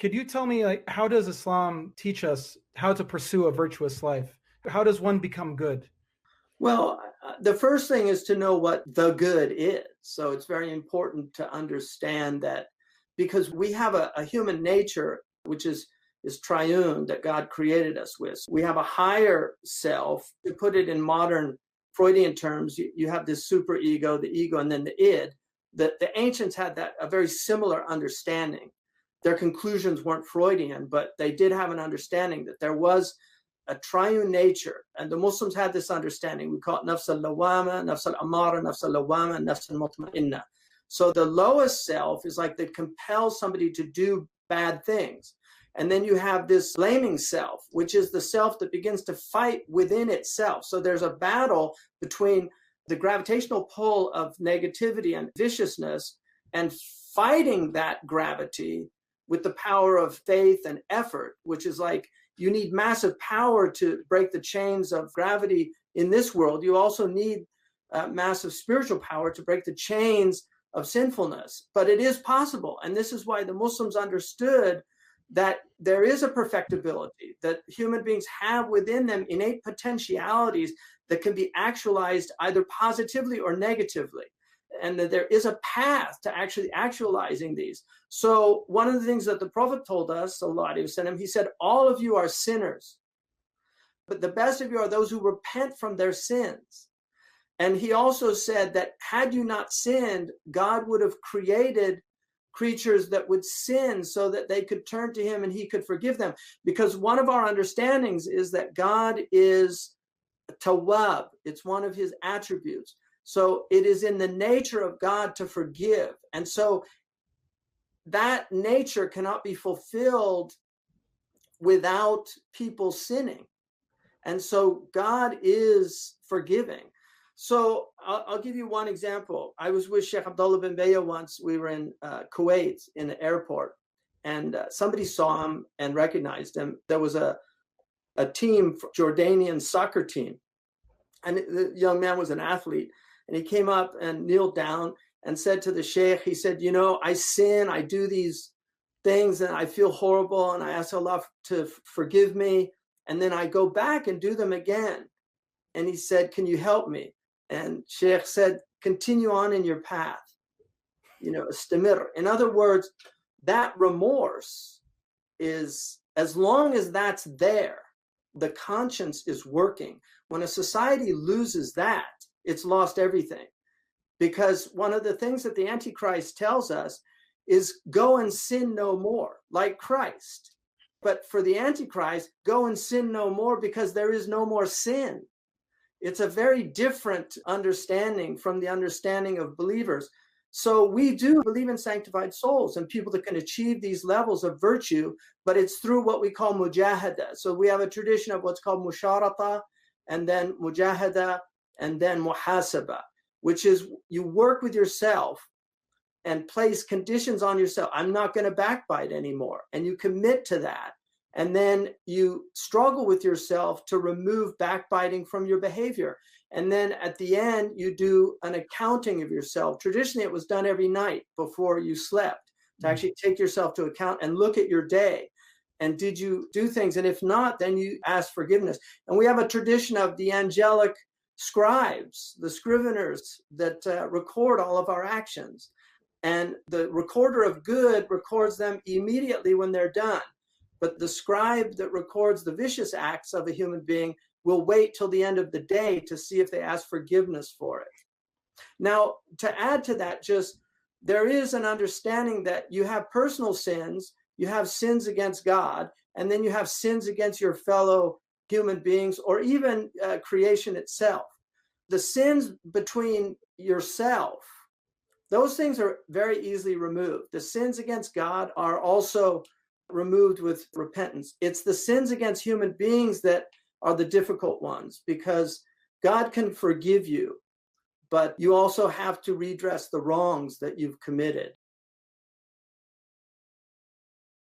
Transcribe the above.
Could you tell me, like, how does Islam teach us how to pursue a virtuous life? How does one become good? Well, the first thing is to know what the good is. So it's very important to understand that because we have a human nature, which is triune that God created us with. We have a higher self. To put it in modern Freudian terms, you have this super ego, the ego, and then the id. The ancients had that a very similar understanding. Their conclusions weren't Freudian, but they did have an understanding that there was a triune nature. And the Muslims had this understanding. We call it nafs al-lawama, nafs al-amara, nafs al-lawama, and nafs al-mutma'inna. So the lowest self is like that compels somebody to do bad things. And then you have this blaming self, which is the self that begins to fight within itself. So there's a battle between the gravitational pull of negativity and viciousness and fighting that gravity with the power of faith and effort, which is like you need massive power to break the chains of gravity in this world. You also need massive spiritual power to break the chains of sinfulness. But it is possible. And this is why the Muslims understood that there is a perfectibility, that human beings have within them innate potentialities that can be actualized either positively or negatively, and that there is a path to actually actualizing these. So one of the things that the Prophet told us, sallallahu alaihi wasallam, he said, all of you are sinners, but the best of you are those who repent from their sins. And he also said that had you not sinned, God would have created creatures that would sin so that they could turn to him and he could forgive them. Because one of our understandings is that God is tawwab. It's one of his attributes. So it is in the nature of God to forgive. And so that nature cannot be fulfilled without people sinning. And so God is forgiving. So I'll give you one example. I was with Sheikh Abdullah bin Baya once. We were in Kuwait in the airport, and somebody saw him and recognized him. There was a team, Jordanian soccer team, and the young man was an athlete. And he came up and kneeled down and said to the Shaykh, he said, you know, I sin, I do these things and I feel horrible and I ask Allah to forgive me. And then I go back and do them again. And he said, can you help me? And Shaykh said, continue on in your path, istamir. In other words, that remorse is, as long as that's there, the conscience is working. When a society loses that, it's lost everything. Because one of the things that the Antichrist tells us is go and sin no more, like Christ. But for the Antichrist, go and sin no more because there is no more sin. It's a very different understanding from the understanding of believers. So we do believe in sanctified souls and people that can achieve these levels of virtue, but it's through what we call mujahada. So we have a tradition of what's called musharata, and then mujahada, and then muhasaba, which is you work with yourself and place conditions on yourself. I'm not going to backbite anymore. And you commit to that. And then you struggle with yourself to remove backbiting from your behavior. And then at the end, you do an accounting of yourself. Traditionally, it was done every night before you slept to actually take yourself to account and look at your day. And did you do things? And if not, then you ask forgiveness. And we have a tradition of the angelic scribes, the scriveners that record all of our actions. And the recorder of good records them immediately when they're done. But the scribe that records the vicious acts of a human being will wait till the end of the day to see if they ask forgiveness for it. Now, to add to that, just there is an understanding that you have personal sins, you have sins against God, and then you have sins against your fellow human beings or even creation itself. The sins between yourself, those things are very easily removed. The sins against God are also removed with repentance. It's the sins against human beings that are the difficult ones, because God can forgive you, but you also have to redress the wrongs that you've committed.